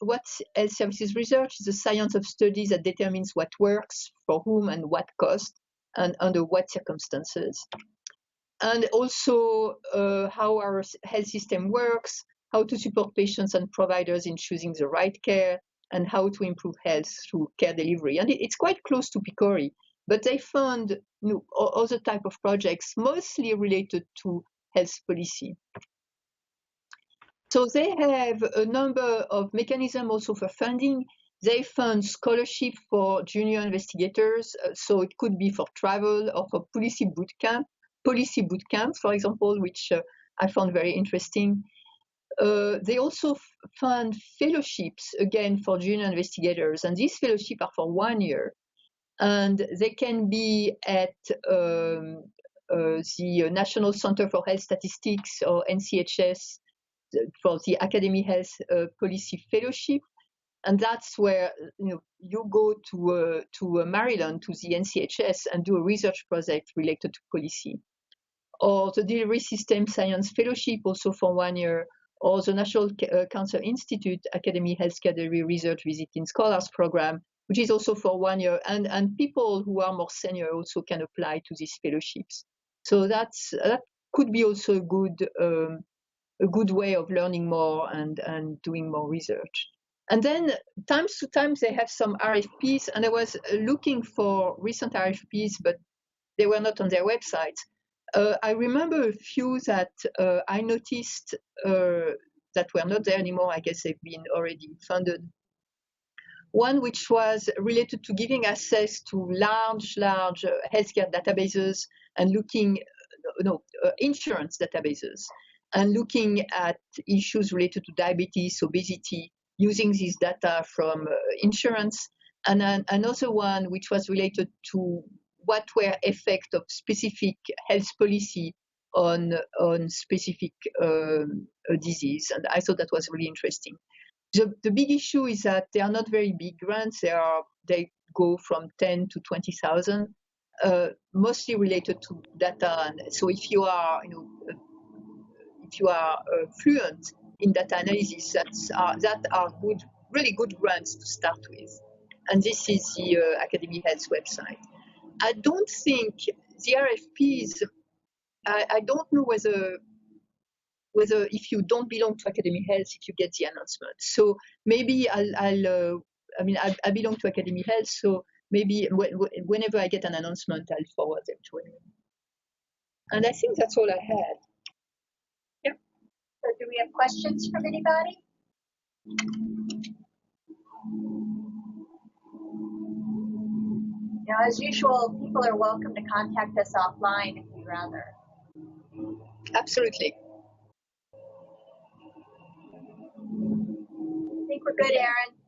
What's health services research is the science of studies that determines what works, for whom, and what cost, and under what circumstances. And also how our health system works, how to support patients and providers in choosing the right care, and how to improve health through care delivery. And it's quite close to PCORI, but they fund other type of projects, mostly related to health policy. So they have a number of mechanisms also for funding. They fund scholarship for junior investigators, so it could be for travel or for policy boot camps, for example, which I found very interesting. They also fund fellowships, again, for junior investigators, and these fellowships are for 1 year. And they can be at the National Center for Health Statistics, or NCHS, for the Academy Health Policy Fellowship. And that's where you go to Maryland, to the NCHS, and do a research project related to policy. Or the Delivery System Science Fellowship, also for 1 year, or the National Cancer Institute Academy Healthcare Delivery Research Visiting Scholars Program, which is also for 1 year. And people who are more senior also can apply to these fellowships. So that could be also a good way of learning more and doing more research. And then times to times they have some RFPs, and I was looking for recent RFPs, but they were not on their website. I remember a few that I noticed that were not there anymore. I guess they've been already funded. One which was related to giving access to large healthcare databases and looking, insurance databases, and looking at issues related to diabetes, obesity, using this data from insurance. And then another one which was related to what were effects of specific health policy on specific disease. And I thought that was really interesting. The big issue is that they are not very big grants. They go from 10 to 20,000, mostly related to data. And so if you are, fluent in data analysis, that are good, really good grants to start with. And this is the Academy Health website. I don't think the RFPs. I don't know whether if you don't belong to Academy Health, if you get the announcement. So maybe I belong to Academy Health, so maybe whenever I get an announcement, I'll forward them to anyone. And I think that's all I had. Yeah. So do we have questions from anybody? Now, as usual, people are welcome to contact us offline if you'd rather. Absolutely. We're good, Aaron.